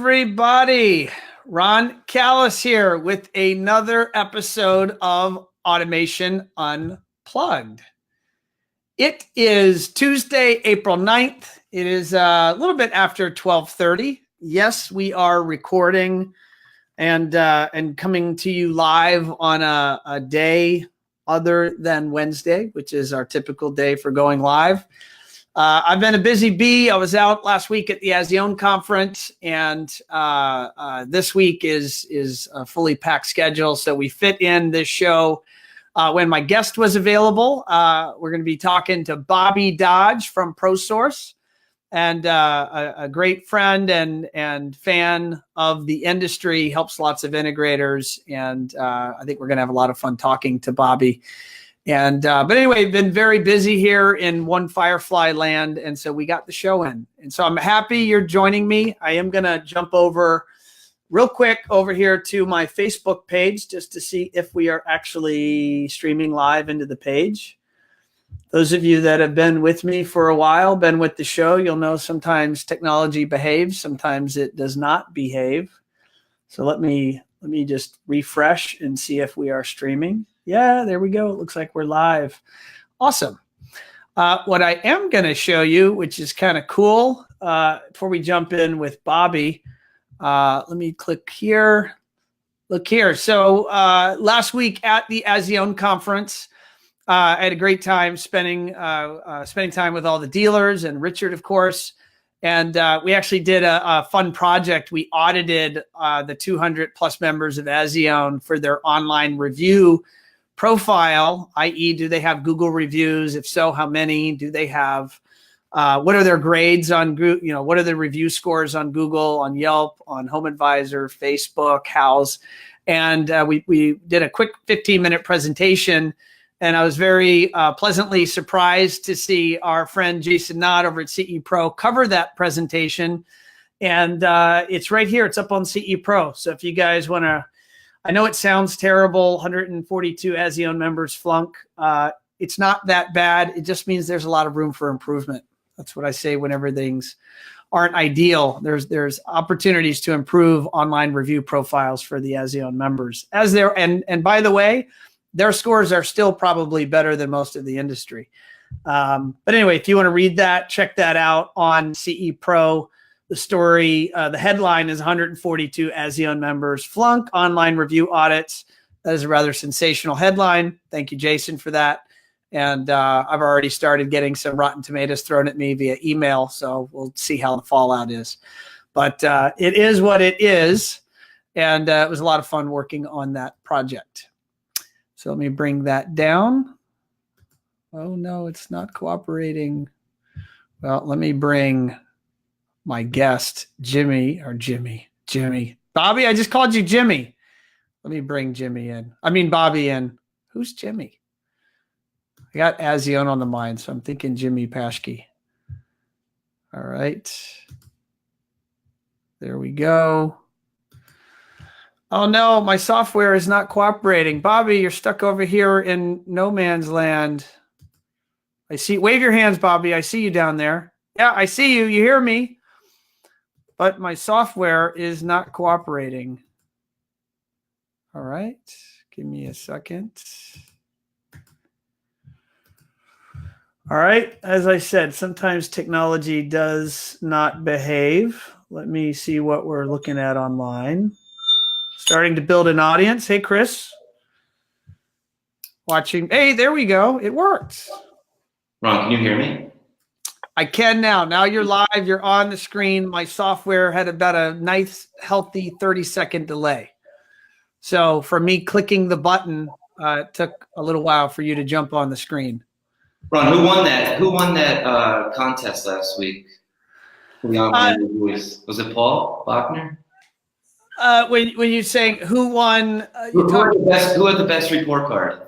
everybody. Ron Callis here with another episode of Automation Unplugged. It is Tuesday, April 9th. It is a little bit after 12:30. Yes, we are recording and coming to you live on a day other than Wednesday, which is our typical day for going live. I've been a busy bee. I was out last week at the ASEAN conference, and this week is a fully packed schedule. So we fit in this show when my guest was available. We're going to be talking to Bobby Dodge from Prosource, and a great friend and fan of the industry, helps lots of integrators, and I think we're going to have a lot of fun talking to Bobby. And but anyway, been very busy here in One Firefly land, and so we got the show in. And so I'm happy you're joining me. I am going to jump over real quick over here to my Facebook page just to see if we are actually streaming live into the page. Those of you that have been with me for a while, been with the show, you'll know sometimes technology behaves, sometimes it does not behave. So let me just refresh and see if we are streaming. Yeah, there we go. It looks like we're live. Awesome. What I am going to show you, which is kind of cool, before we jump in with Bobby, let me click here. Look here. So last week at the ASEAN conference, I had a great time spending time with all the dealers and Richard, of course. And we actually did a fun project. We audited the 200 plus members of ASEAN for their online review profile, i.e., do they have Google reviews? If so, how many do they have? What are their grades on Google? What are the review scores on Google, on Yelp, on Home Advisor, Facebook, Houzz? And we did a quick 15-minute presentation, and I was very pleasantly surprised to see our friend Jason Knott over at CE Pro cover that presentation. And it's right here. It's up on CE Pro. So if you guys want to, I know it sounds terrible, 142 ASEAN members flunk. It's not that bad. It just means there's a lot of room for improvement. That's what I say whenever things aren't ideal. There's opportunities to improve online review profiles for the ASEAN members. And by the way, their scores are still probably better than most of the industry. But anyway, if you want to read that, check that out on CE Pro. The story, the headline is 142 ASEAN members flunk online review audits. That is a rather sensational headline. Thank you, Jason, for that. And I've already started getting some Rotten Tomatoes thrown at me via email, so we'll see how the fallout is. But it is what it is, and it was a lot of fun working on that project. So let me bring that down. Oh, no, it's not cooperating. Well, let me bring my guest, Jimmy. Bobby, I just called you Jimmy. Let me bring Bobby in. Who's Jimmy? I got ASEAN on the mind, so I'm thinking Jimmy Paschke. All right. There we go. Oh, no, my software is not cooperating. Bobby, you're stuck over here in no man's land. I see. Wave your hands, Bobby. I see you down there. Yeah, I see you. You hear me? But my software is not cooperating. All right. Give me a second. All right. As I said, sometimes technology does not behave. Let me see what we're looking at online. Starting to build an audience. Hey, Chris. Watching. Hey, there we go. It worked. Ron, can you hear me? I can now. Now you're live. You're on the screen. My software had about a nice, healthy 30-second delay. So for me clicking the button, it took a little while for you to jump on the screen. Ron, who won that? Who won that contest last week? For the online voice? Was it Paul Bachner? When you're saying who won, who had the best report card?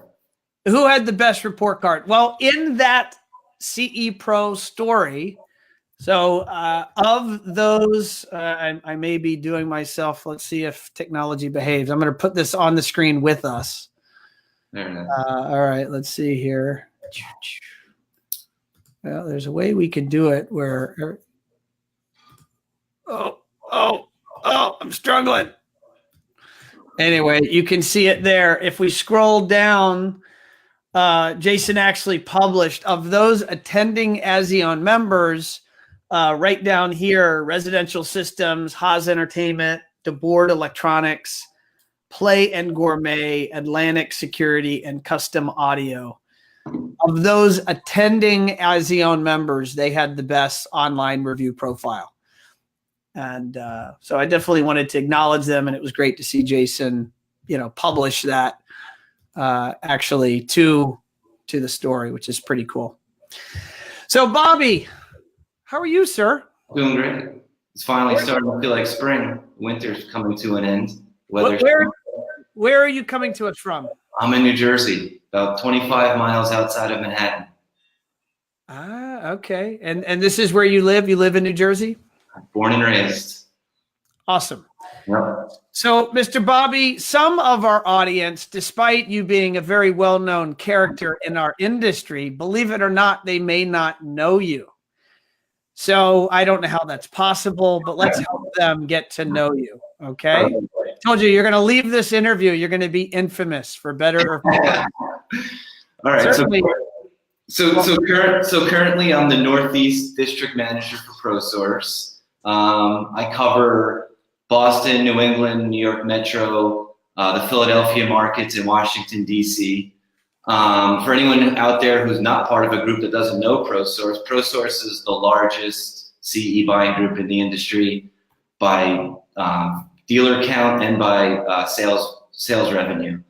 Who had the best report card? Well, in that CE Pro story, so of those, I may be doing myself. Let's see if technology behaves. I'm going to put this on the screen with us. There it is. All right, let's see here. Well, there's a way we can do it where. Oh, I'm struggling. Anyway, you can see it there. If we scroll down, Jason actually published of those attending Azion members, right down here, Residential Systems, Haas Entertainment, DeBoard Electronics, Play and Gourmet, Atlantic Security, and Custom Audio. Of those attending Azion members, they had the best online review profile. And so I definitely wanted to acknowledge them, and it was great to see Jason, publish that actually to the story, which is pretty cool. So, Bobby, how are you, sir? Doing great. It's finally starting to feel like spring. Winter's coming to an end. Where are you coming to us from? I'm in New Jersey, about 25 miles outside of Manhattan. Ah, okay. And this is where you live? You live in New Jersey? Born and raised. Awesome. Yep. So, Mr. Bobby, some of our audience, despite you being a very well-known character in our industry, believe it or not, they may not know you. So I don't know how that's possible, but let's help them get to know you. Okay. I told you, you're going to leave this interview. You're going to be infamous for better or for worse. All right. Certainly. So currently I'm the Northeast District Manager for Prosource. I cover Boston, New England, New York Metro, the Philadelphia markets, and Washington, D.C. For anyone out there who's not part of a group that doesn't know Prosource, Prosource is the largest CE buying group in the industry by dealer count and by sales revenue.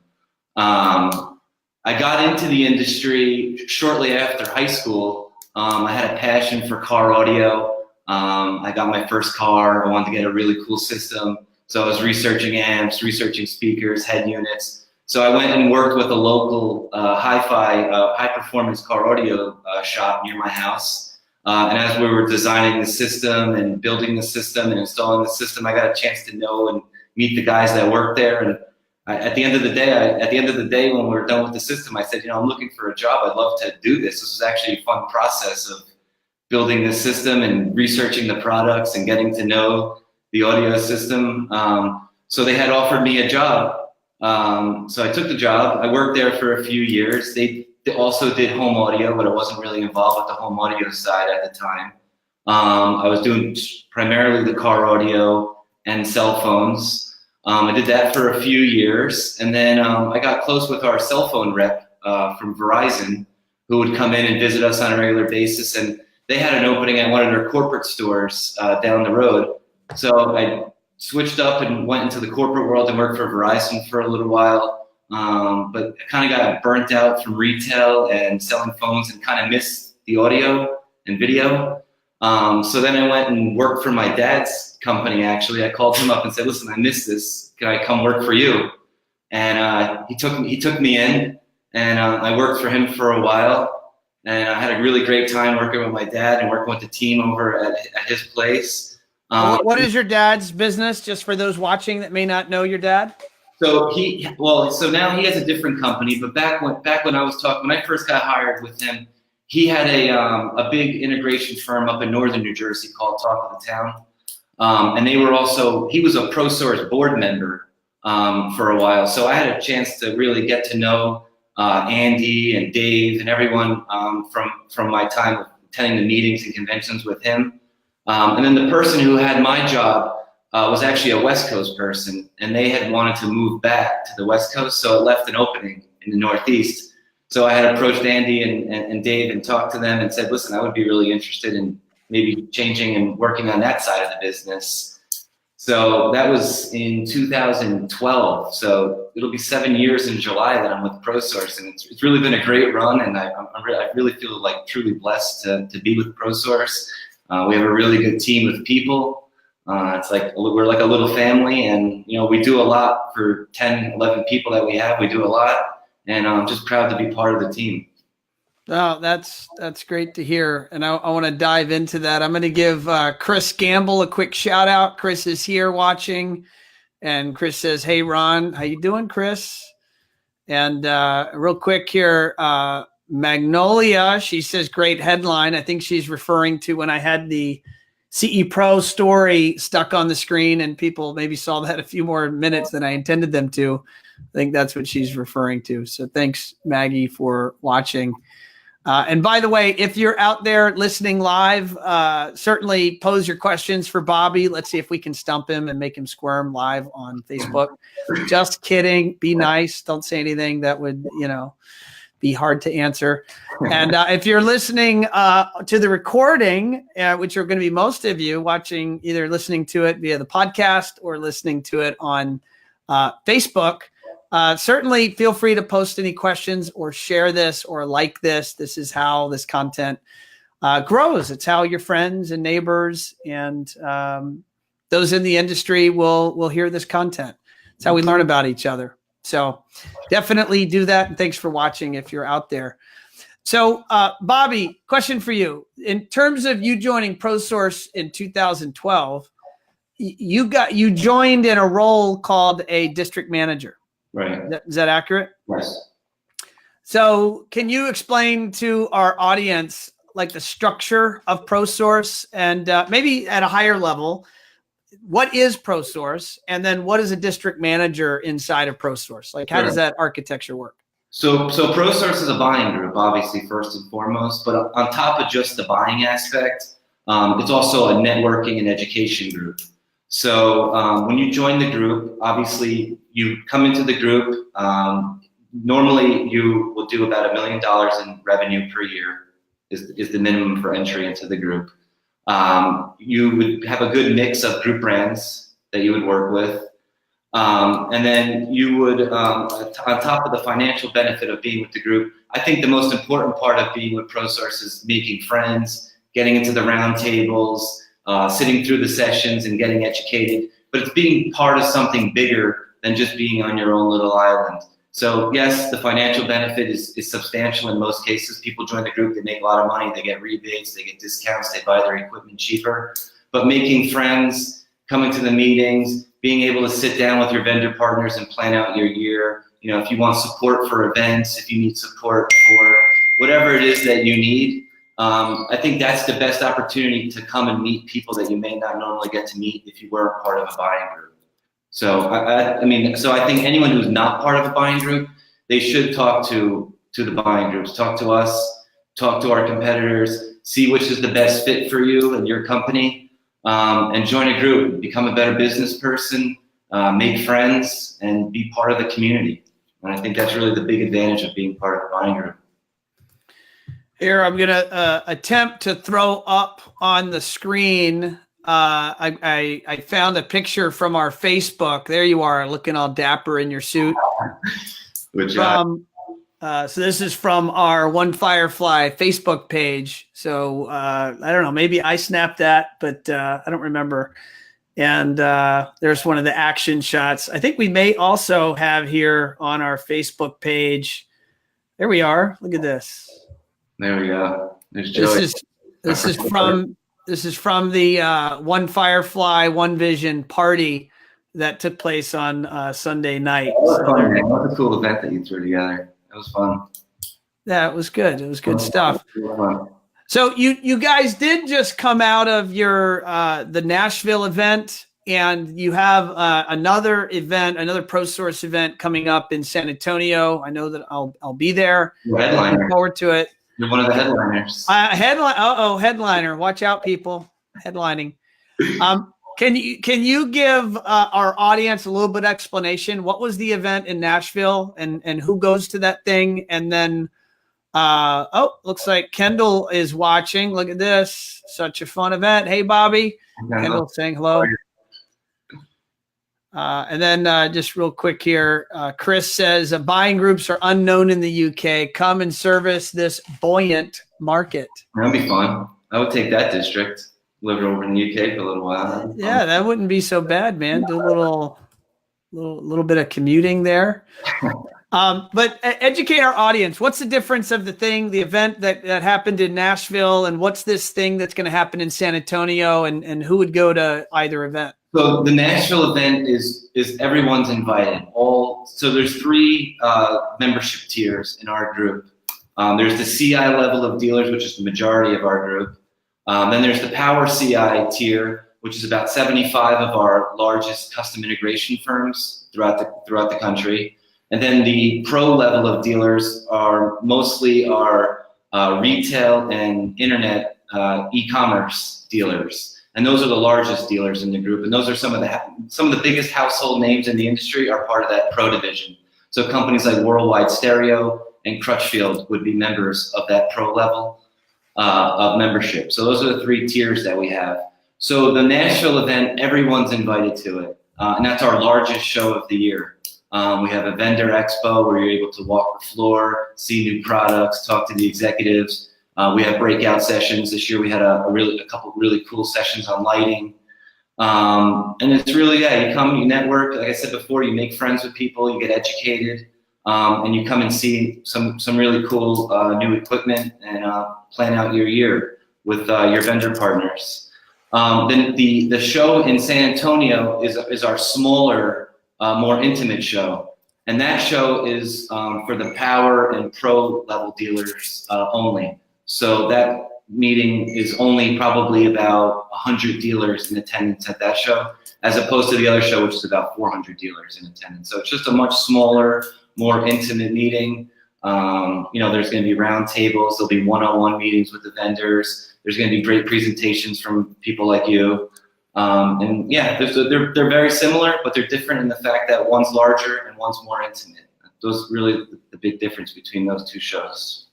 I got into the industry shortly after high school. I had a passion for car audio. I got my first car. I wanted to get a really cool system. So I was researching amps, researching speakers, head units. So I went and worked with a local hi-fi, high-performance car audio shop near my house. And as we were designing the system and building the system and installing the system, I got a chance to know and meet the guys that work there. And at the end of the day, when we were done with the system, I said, I'm looking for a job. I'd love to do this. This was actually a fun process of building this system and researching the products and getting to know the audio system. So they had offered me a job. So I took the job. I worked there for a few years. They also did home audio, but I wasn't really involved with the home audio side at the time. I was doing primarily the car audio and cell phones. I did that for a few years, and then I got close with our cell phone rep from Verizon, who would come in and visit us on a regular basis, and they had an opening at one of their corporate stores down the road. So I switched up and went into the corporate world and worked for Verizon for a little while, but I kind of got burnt out from retail and selling phones and kind of missed the audio and video. So then I went and worked for my dad's company, actually. I called him up and said, listen, I missed this. Can I come work for you? And he took me in, and I worked for him for a while. And I had a really great time working with my dad and working with the team over at his place. What is your dad's business, just for those watching that may not know your dad? So now he has a different company, but back when I first got hired with him, he had a big integration firm up in northern New Jersey called Talk of the Town. And he was a Prosource board member for a while. So I had a chance to really get to know Andy and Dave and everyone from my time attending the meetings and conventions with him. And then the person who had my job was actually a West Coast person, and they had wanted to move back to the West Coast, so it left an opening in the Northeast. So I had approached Andy and Dave and talked to them and said, listen, I would be really interested in maybe changing and working on that side of the business. So that was in 2012. So it'll be 7 years in July that I'm with Prosource, and it's really been a great run, and I really feel like truly blessed to be with Prosource. We have a really good team of people. It's like we're like a little family, and we do a lot for 10, 11 people that we have. We do a lot, and I'm just proud to be part of the team. Oh, that's great to hear, and I want to dive into that. I'm going to give Chris Gamble a quick shout out. Chris is here watching, and Chris says, "Hey, Ron, how you doing, Chris?" And real quick here, Magnolia, she says, "Great headline." I think she's referring to when I had the CE Pro story stuck on the screen, and people maybe saw that a few more minutes than I intended them to. I think that's what she's referring to. So thanks, Maggie, for watching. And by the way, if you're out there listening live, certainly pose your questions for Bobby. Let's see if we can stump him and make him squirm live on Facebook. Just kidding. Be nice. Don't say anything that would, be hard to answer. And if you're listening to the recording, which are going to be most of you watching, either listening to it via the podcast or listening to it on Facebook, certainly feel free to post any questions or share this or like this. This is how this content grows. It's how your friends and neighbors and those in the industry will hear this content. It's how we learn about each other. So definitely do that. And thanks for watching if you're out there. So Bobby, question for you. In terms of you joining Prosource in 2012, you joined in a role called a district manager. Right. Is that accurate? Yes. So can you explain to our audience like the structure of Prosource and maybe at a higher level, what is Prosource, and then what is a district manager inside of Prosource? Like, how does that architecture work? So Prosource is a buying group, obviously, first and foremost, but on top of just the buying aspect, it's also a networking and education group. So when you join the group, obviously you come into the group. Normally you will do about $1 million in revenue per year is the minimum for entry into the group. You would have a good mix of group brands that you would work with. And then you would, on top of the financial benefit of being with the group, I think the most important part of being with Prosource is making friends, getting into the round tables, sitting through the sessions and getting educated. But it's being part of something bigger than just being on your own little island. So yes, the financial benefit is substantial in most cases. People join the group, they make a lot of money, they get rebates, they get discounts, they buy their equipment cheaper. But making friends, coming to the meetings, being able to sit down with your vendor partners and plan out your year. If you want support for events, if you need support for whatever it is that you need, I think that's the best opportunity to come and meet people that you may not normally get to meet if you weren't part of a buying group. So I think anyone who's not part of a buying group, they should talk to the buying groups, talk to us, talk to our competitors, see which is the best fit for you and your company, and join a group, become a better business person, make friends, and be part of the community. And I think that's really the big advantage of being part of a buying group. Here, I'm going to attempt to throw up on the screen. I found a picture from our Facebook. There you are, looking all dapper in your suit. So this is from our One Firefly Facebook page. So I don't know, maybe I snapped that, but I don't remember. And there's one of the action shots. I think we may also have here on our Facebook page. There we are. Look at this. There we go. There's Joey. This is from the One Firefly, One Vision party that took place on Sunday night. That was fun, man. What a cool event that you threw together. It was fun. Yeah, it was good. It was good stuff. So you guys did just come out of your the Nashville event, and you have another event, another Prosource event coming up in San Antonio. I know that I'll be there. Looking forward to it. You're one of the headliners. Headliner. Watch out, people. Headlining. Can you give our audience a little bit of explanation? What was the event in Nashville and who goes to that thing? And then, looks like Kendall is watching. Look at this. Such a fun event. Hey, Bobby. Kendall saying hello. And then just real quick here, Chris says buying groups are unknown in the UK. Come and service this buoyant market. That'd be fun. I would take that district. Live over in the UK for a little while. Yeah, that wouldn't be so bad, man. Do a little bit of commuting there. But educate our audience. What's the difference of the event that happened in Nashville, and what's this thing that's going to happen in San Antonio, and who would go to either event? So the Nashville event is everyone's invited. So there's 3 membership tiers in our group. There's the CI level of dealers, which is the majority of our group. Then there's the Power CI tier, which is about 75 of our largest custom integration firms throughout the country. And then the pro level of dealers are mostly our retail and internet e-commerce dealers. And those are the largest dealers in the group. And those are some of the biggest household names in the industry are part of that pro division. So companies like Worldwide Stereo and Crutchfield would be members of that pro level of membership. So those are the 3 tiers that we have. So the Nashville event, everyone's invited to it. And that's our largest show of the year. We have a vendor expo where you're able to walk the floor, see new products, talk to the executives. We have breakout sessions. This year we had a couple really cool sessions on lighting. And it's really, you come, you network. Like I said before, you make friends with people, you get educated, and you come and see some really cool new equipment and plan out your year with your vendor partners. Then the show in San Antonio is our smaller, more intimate show. And that show is for the power and pro level dealers only. So that meeting is only probably about 100 dealers in attendance at that show, as opposed to the other show, which is about 400 dealers in attendance. So it's just a much smaller, more intimate meeting. There's going to be round tables. There'll be one-on-one meetings with the vendors. There's going to be great presentations from people like you. They're very similar, but they're different in the fact that one's larger and one's more intimate. Those really the big difference between those 2 shows.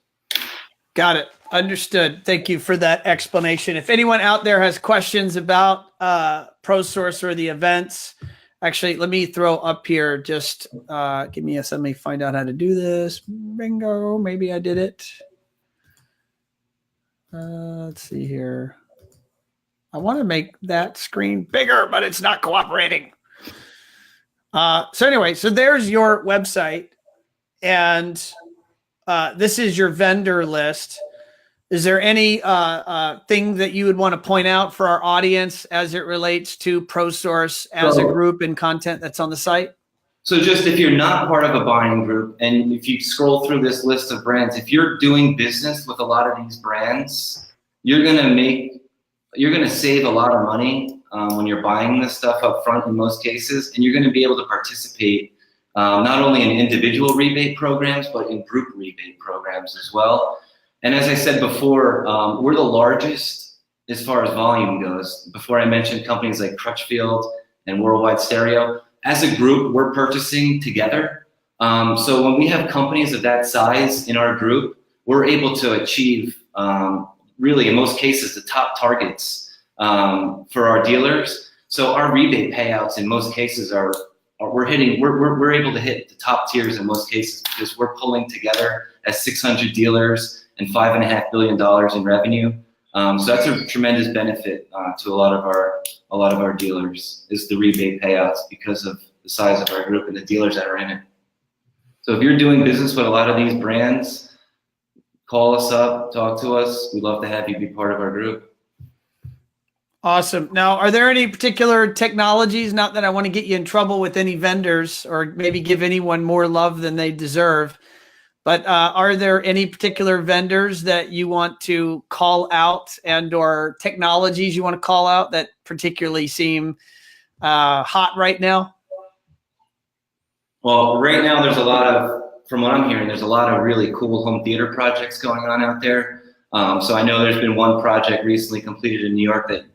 Got it. Understood. Thank you for that explanation. If anyone out there has questions about Prosource or the events, actually, let me throw up here. Just give me let me find out how to do this. Bingo. Maybe I did it. Let's see here. I want to make that screen bigger, but it's not cooperating. So anyway, so there's your website, and this is your vendor list. Is there any thing that you would want to point out for our audience as it relates to Prosource as a group and content that's on the site? So just if you're not part of a buying group, and if you scroll through this list of brands, if you're doing business with a lot of these brands, you're gonna save a lot of money when you're buying this stuff up front in most cases, and you're gonna be able to participate not only in individual rebate programs, but in group rebate programs as well. And as I said before, we're the largest as far as volume goes. Before I mentioned companies like Crutchfield and Worldwide Stereo. As a group, we're purchasing together. So when we have companies of that size in our group, we're able to achieve, really in most cases, the top targets for our dealers. So our rebate payouts in most cases we're able to hit the top tiers in most cases because we're pulling together as 600 dealers and $5.5 billion in revenue. So that's a tremendous benefit to a lot of our dealers is the rebate payouts because of the size of our group and the dealers that are in it. So if you're doing business with a lot of these brands, call us up, talk to us. We'd love to have you be part of our group. Awesome. Now, are there any particular technologies, not that I want to get you in trouble with any vendors or maybe give anyone more love than they deserve, but are there any particular vendors that you want to call out and or technologies you want to call out that particularly seem hot right now? Well, right now from what I'm hearing, there's a lot of really cool home theater projects going on out there. So I know there's been one project recently completed in New York that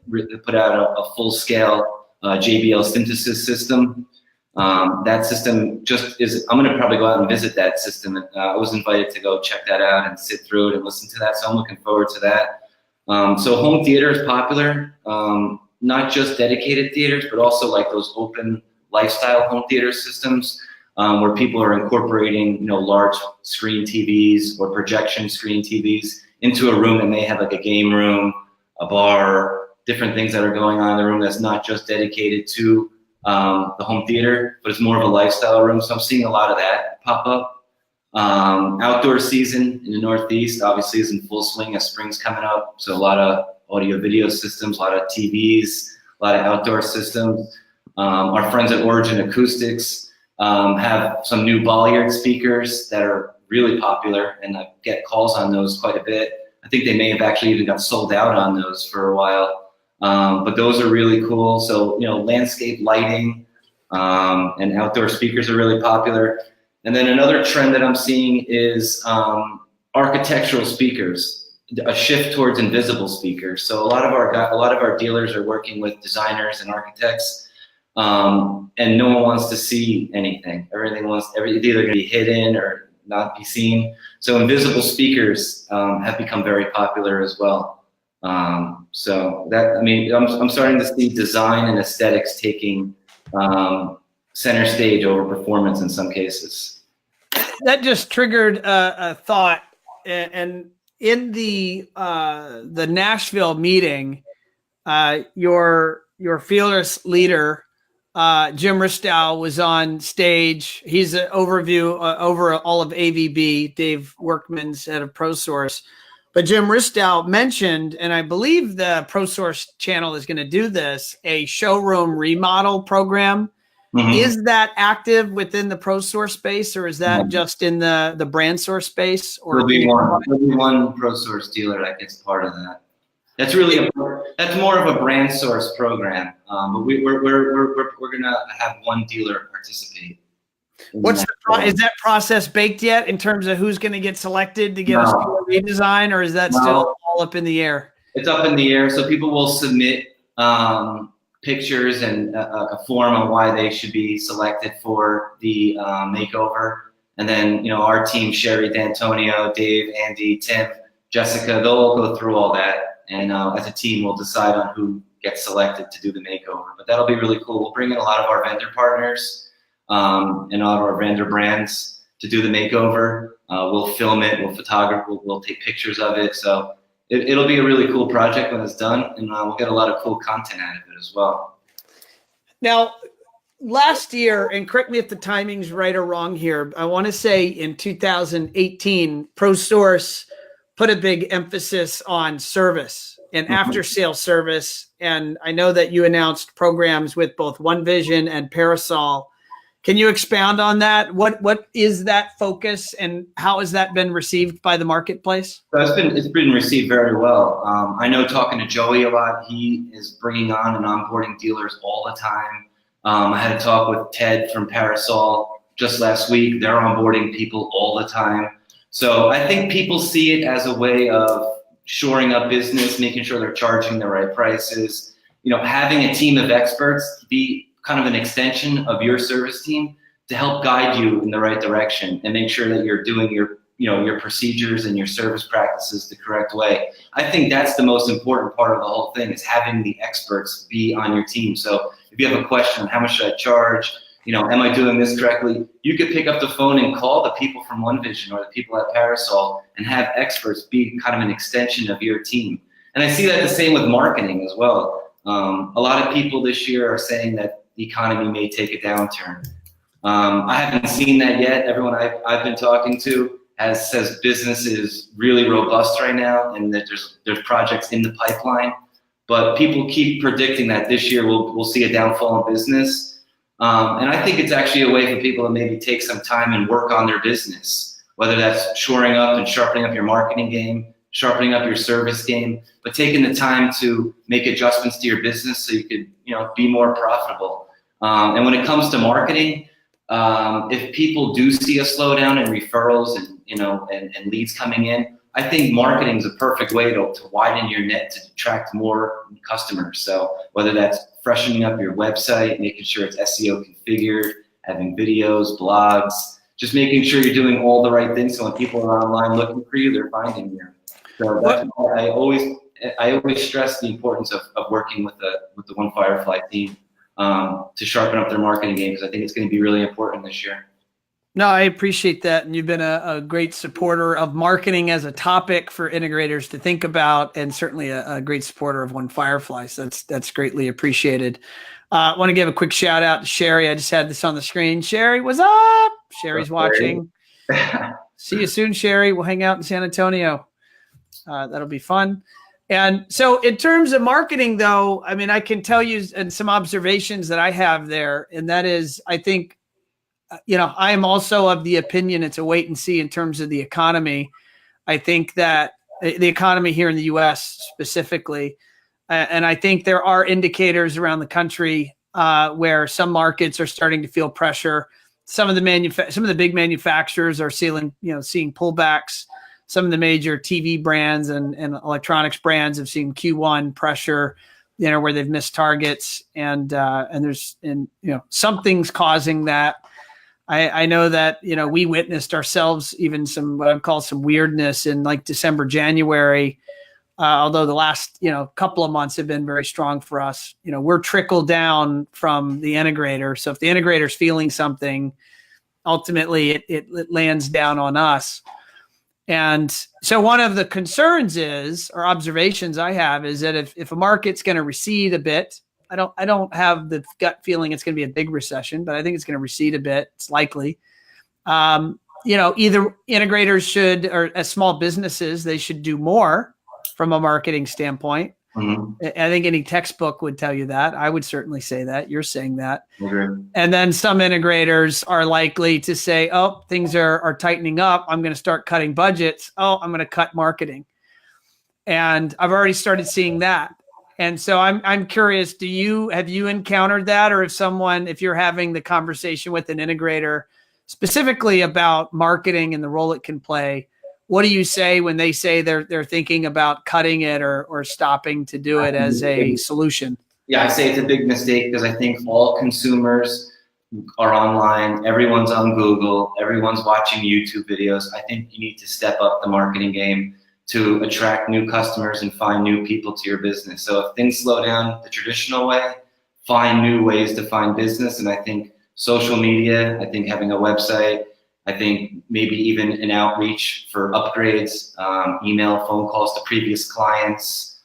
put out a full-scale JBL synthesis system. That system I'm going to probably go out and visit that system. I was invited to go check that out and sit through it and listen to that, so I'm looking forward to that. So home theater is popular, not just dedicated theaters, but also like those open lifestyle home theater systems where people are incorporating, large screen TVs or projection screen TVs into a room that may have like a game room, a bar, different things that are going on in the room that's not just dedicated to the home theater, but it's more of a lifestyle room. So I'm seeing a lot of that pop up. Outdoor season in the Northeast obviously is in full swing as spring's coming up. So a lot of audio video systems, a lot of TVs, a lot of outdoor systems. Our friends at Origin Acoustics have some new Bolliard speakers that are really popular, and I get calls on those quite a bit. I think they may have actually even got sold out on those for a while. But those are really cool. So, landscape lighting and outdoor speakers are really popular. And then another trend that I'm seeing is architectural speakers, a shift towards invisible speakers. So a lot of our dealers are working with designers and architects, and no one wants to see anything. It's either going to be hidden or not be seen. So invisible speakers have become very popular as well. So that, I'm starting to see design and aesthetics taking center stage over performance in some cases. That just triggered a thought, and in the Nashville meeting, your fearless leader, Jim Ristow, was on stage. He's an overview over all of AVB, Dave Workman's head of Prosource. But Jim Ristow mentioned, and I believe the Prosource channel is going to do this, a showroom remodel program. Mm-hmm. Is that active within the Prosource space, or is that just in the BrandSource space? Or there'll be one Prosource dealer that gets part of that. That's more of a BrandSource program, but we're gonna have one dealer participate. Is that process baked yet in terms of who's going to get selected to get a store redesign, or is that still all up in the air? It's up in the air. So people will submit pictures and a form on why they should be selected for the makeover. And then, our team, Sherry, D'Antonio, Dave, Andy, Tim, Jessica, they'll all go through all that. And as a team, we'll decide on who gets selected to do the makeover. But that'll be really cool. We'll bring in a lot of our vendor partners and all of our vendor brands to do the makeover. We'll film it, we'll photograph, we'll take pictures of it. So it'll be a really cool project when it's done, and we'll get a lot of cool content out of it as well. Now, last year, and correct me if the timing's right or wrong here, I want to say in 2018, Prosource put a big emphasis on service and after-sale service. And I know that you announced programs with both One Vision and Parasol. Can you expound on that? What is that focus, and how has that been received by the marketplace? So it's been received very well. I know, talking to Joey a lot, he is bringing on and onboarding dealers all the time. I had a talk with Ted from Parasol just last week. They're onboarding people all the time. So I think people see it as a way of shoring up business, making sure they're charging the right prices. Having a team of experts be kind of an extension of your service team to help guide you in the right direction and make sure that you're doing your procedures and your service practices the correct way. I think that's the most important part of the whole thing, is having the experts be on your team. So if you have a question, how much should I charge? Am I doing this correctly? You could pick up the phone and call the people from One Vision or the people at Parasol and have experts be kind of an extension of your team. And I see that the same with marketing as well. A lot of people this year are saying that the economy may take a downturn. I haven't seen that yet. Everyone I've been talking to says business is really robust right now, and that there's projects in the pipeline. But people keep predicting that this year we'll see a downfall in business. And I think it's actually a way for people to maybe take some time and work on their business, whether that's shoring up and sharpening up your marketing game, sharpening up your service game, but taking the time to make adjustments to your business so you could, be more profitable. And when it comes to marketing, if people do see a slowdown in referrals and leads coming in, I think marketing is a perfect way to widen your net to attract more customers. So whether that's freshening up your website, making sure it's SEO configured, having videos, blogs, just making sure you're doing all the right things so when people are online looking for you, they're finding you. So that's why I always stress the importance of working with the One Firefly team to sharpen up their marketing game, because I think it's going to be really important this year. No, I appreciate that. And you've been a great supporter of marketing as a topic for integrators to think about, and certainly a great supporter of One Firefly. So that's greatly appreciated. I want to give a quick shout out to Sherry. I just had this on the screen. Sherry, what's up? Sherry's watching. See you soon, Sherry. We'll hang out in San Antonio. That'll be fun. And so in terms of marketing, though, I can tell you and some observations that I have there. And that is, I think, I am also of the opinion it's a wait and see in terms of the economy. I think that the economy here in the U.S. specifically. And I think there are indicators around the country where some markets are starting to feel pressure. Some of the big manufacturers are seeing pullbacks. Some of the major TV brands and electronics brands have seen Q1 pressure, where they've missed targets, and something's causing that. I know that we witnessed ourselves even some what I'd call some weirdness in like December, January. Although the last couple of months have been very strong for us. We're trickled down from the integrator. So if the integrator's feeling something, ultimately it lands down on us. And so one of the concerns or observations I have is that if a market's going to recede a bit, I don't have the gut feeling it's going to be a big recession, but I think it's going to recede a bit. It's likely. Either integrators should, or as small businesses, they should do more from a marketing standpoint. Mm-hmm. I think any textbook would tell you that. I would certainly say that. You're saying that. Okay. And then some integrators are likely to say, oh, things are tightening up. I'm going to start cutting budgets. Oh, I'm going to cut marketing. And I've already started seeing that. And so I'm curious, have you encountered that? Or if you're having the conversation with an integrator specifically about marketing and the role it can play, what do you say when they say they're thinking about cutting it or stopping to do it as a solution? Yeah, I say it's a big mistake because I think all consumers are online. Everyone's on Google. Everyone's watching YouTube videos. I think you need to step up the marketing game to attract new customers and find new people to your business. So if things slow down the traditional way, find new ways to find business. And I think social media, I think having a website, I think maybe even an outreach for upgrades, email, phone calls to previous clients,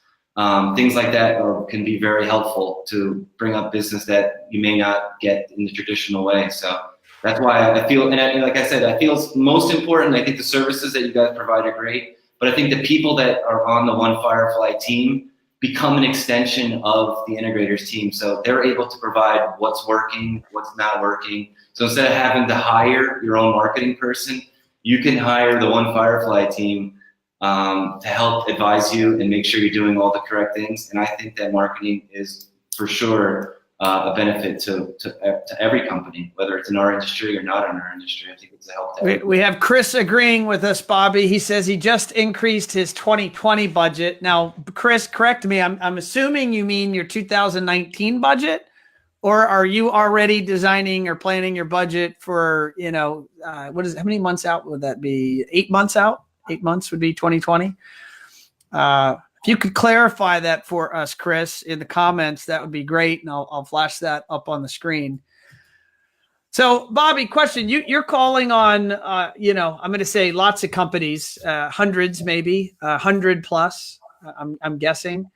things like that can be very helpful to bring up business that you may not get in the traditional way. So that's why I feel, and like I said, I feel it's most important. I think the services that you guys provide are great, but I think the people that are on the One Firefly team become an extension of the integrators team. So they're able to provide what's working, what's not working. So instead of having to hire your own marketing person, you can hire the One Firefly team to help advise you and make sure you're doing all the correct things. And I think that marketing is for sure a benefit to every company, whether it's in our industry or not in our industry. I think it's a help to everyone. We have Chris agreeing with us, Bobby. He says he just increased his 2020 budget. Now, Chris, correct me. I'm assuming you mean your 2019 budget, or are you already designing or planning your budget for, how many months out would that be? 8 months out? 8 months would be 2020. If you could clarify that for us, Chris, in the comments, that would be great. And I'll flash that up on the screen. So, Bobby, question, you're calling on, I'm going to say lots of companies, hundreds, maybe 100 plus, I'm guessing.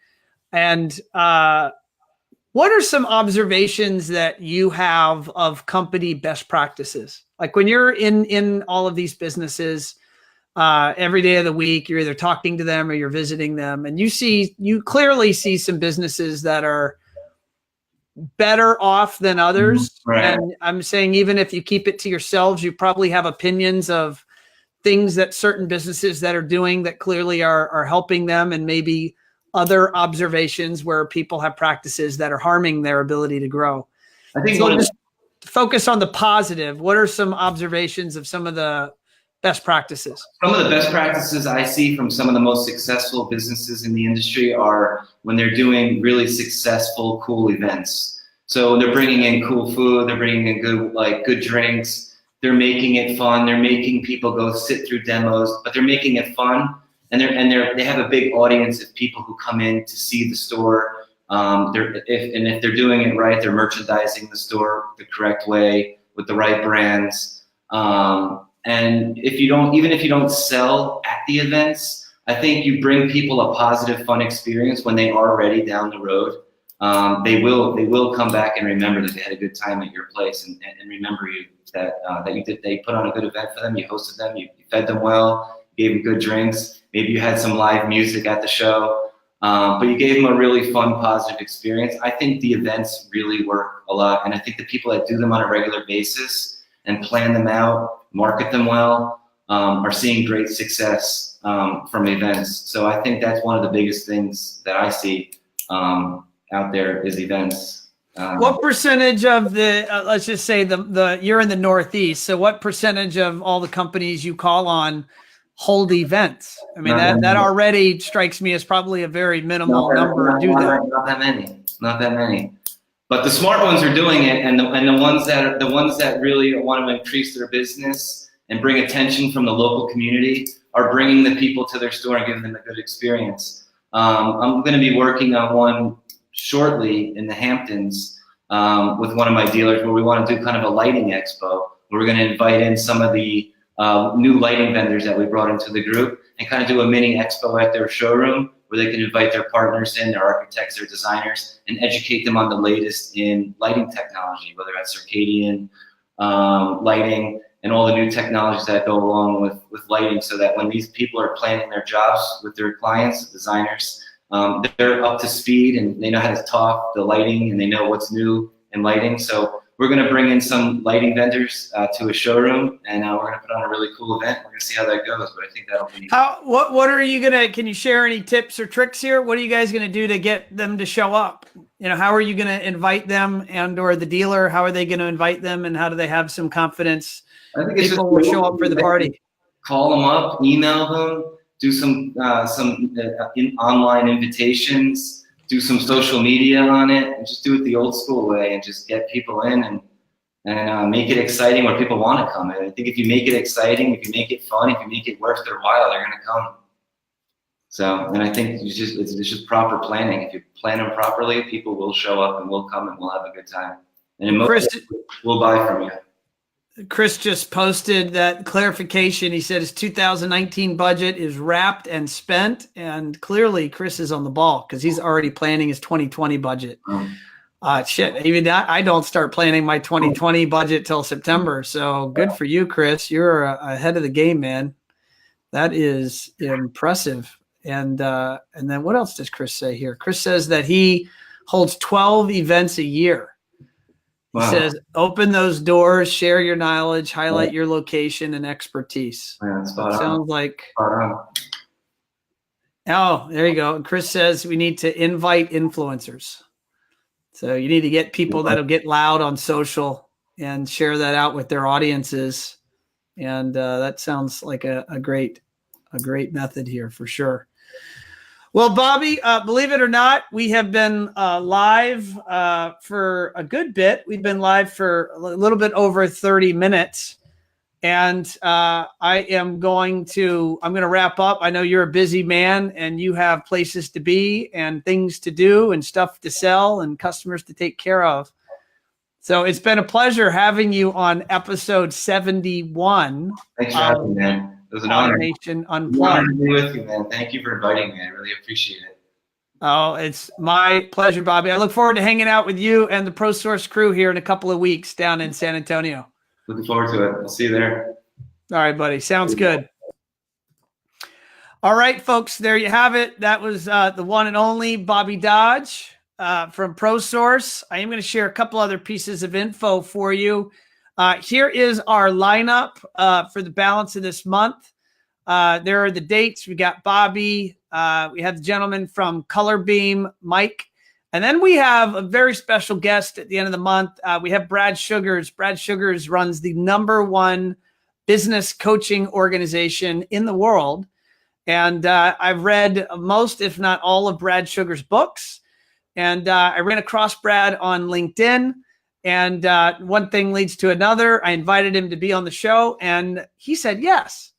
And what are some observations that you have of company best practices? Like when you're in all of these businesses, every day of the week, you're either talking to them or you're visiting them, and you clearly see some businesses that are better off than others. Right. And I'm saying, even if you keep it to yourselves, you probably have opinions of things that certain businesses that are doing that clearly are helping them, and maybe other observations where people have practices that are harming their ability to grow. I think so. Just focus on the positive. What are some observations of some of the best practices? Some of the best practices I see from some of the most successful businesses in the industry are when they're doing really successful, cool events. So they're bringing in cool food, they're bringing in good drinks, they're making it fun, they're making people go sit through demos, but they're making it fun, and they have a big audience of people who come in to see the store. If they're doing it right, they're merchandising the store the correct way with the right brands. And even if you don't sell at the events, I think you bring people a positive, fun experience when they are ready down the road. They will come back and remember that they had a good time at your place, and remember you that they put on a good event for them. You hosted them, you fed them well, gave them good drinks. Maybe you had some live music at the show, but you gave them a really fun, positive experience. I think the events really work a lot, and I think the people that do them on a regular basis and plan them out, market them well, are seeing great success from events. So I think that's one of the biggest things that I see out there is events. What percentage of the, let's just say you're in the Northeast. So what percentage of all the companies you call on hold events? I mean, that already strikes me as probably a very minimal number. Not that many. But the smart ones are doing it, and the ones that really want to increase their business and bring attention from the local community are bringing the people to their store and giving them a good experience. I'm going to be working on one shortly in the Hamptons with one of my dealers where we want to do kind of a lighting expo. We're going to invite in some of the new lighting vendors that we brought into the group and kind of do a mini expo at their showroom where they can invite their partners in, their architects, their designers, and educate them on the latest in lighting technology, whether that's circadian lighting and all the new technologies that go along with lighting, so that when these people are planning their jobs with their clients, designers, they're up to speed and they know how to talk the lighting and they know what's new in lighting. So we're going to bring in some lighting vendors to a showroom, and we're going to put on a really cool event. We're going to see how that goes, but I think that'll be. What are you going to, can you share any tips or tricks here? What are you guys going to do to get them to show up? You know, how are you going to invite them or the dealer? How are they going to invite them, and how do they have some confidence I think it's people will show up for the party? Call them up, email them, do some online invitations, do some social media on it, and just do it the old school way and just get people in and make it exciting where people want to come. And I think if you make it exciting, if you make it fun, if you make it worth their while, they're going to come. So, and I think it's just proper planning. If you plan them properly, people will show up and will come and we'll have a good time. And most will buy from you. Chris just posted that clarification. He said his 2019 budget is wrapped and spent, and clearly Chris is on the ball because he's already planning his 2020 budget. Shit, even I don't start planning my 2020 budget till September. So good for you, Chris. You're ahead of the game, man. That is impressive. And then what else does Chris say here? Chris says that he holds 12 events a year. Wow. He says, open those doors, share your knowledge, highlight your location and expertise. Yeah, sounds like. Oh, there you go. And Chris says we need to invite influencers. So you need to get people that'll get loud on social and share that out with their audiences. And that sounds like a great method here for sure. Well, Bobby, believe it or not, we have been live for a good bit. We've been live for a little bit over 30 minutes. And I'm going to wrap up. I know you're a busy man and you have places to be and things to do and stuff to sell and customers to take care of. So it's been a pleasure having you on episode 71. Thanks for having me, man. It was an honor. Automation Unplugged. An honor to be with you, man. Thank you for inviting me. I really appreciate it. Oh, it's my pleasure, Bobby. I look forward to hanging out with you and the Prosource crew here in a couple of weeks down in San Antonio. Looking forward to it. I'll see you there. All right, buddy. Sounds good. All right, folks. There you have it. That was the one and only Bobby Dodge from Prosource. I am going to share a couple other pieces of info for you. Here is our lineup for the balance of this month. There are the dates. We got Bobby. We have the gentleman from Color Beam, Mike. And then we have a very special guest at the end of the month. We have Brad Sugars. Brad Sugars runs the #1 business coaching organization in the world. And I've read most, if not all, of Brad Sugars' books. And I ran across Brad on LinkedIn. And one thing leads to another. I invited him to be on the show, and he said yes.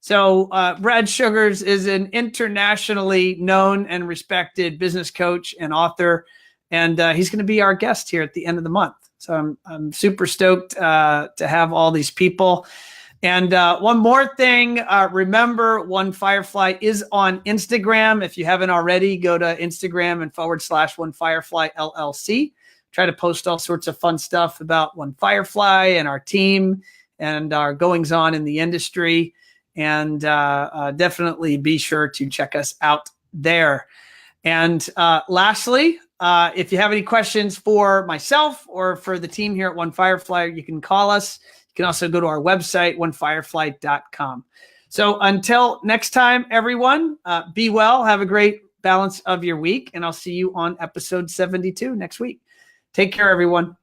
So Brad Sugars is an internationally known and respected business coach and author, and he's going to be our guest here at the end of the month. So I'm super stoked to have all these people. And one more thing, remember, One Firefly is on Instagram. If you haven't already, go to Instagram and /One Firefly LLC. Try to post all sorts of fun stuff about One Firefly and our team and our goings on in the industry. And definitely be sure to check us out there. And lastly, if you have any questions for myself or for the team here at One Firefly, you can call us. You can also go to our website, onefirefly.com. So until next time, everyone, be well, have a great balance of your week, and I'll see you on episode 72 next week. Take care, everyone.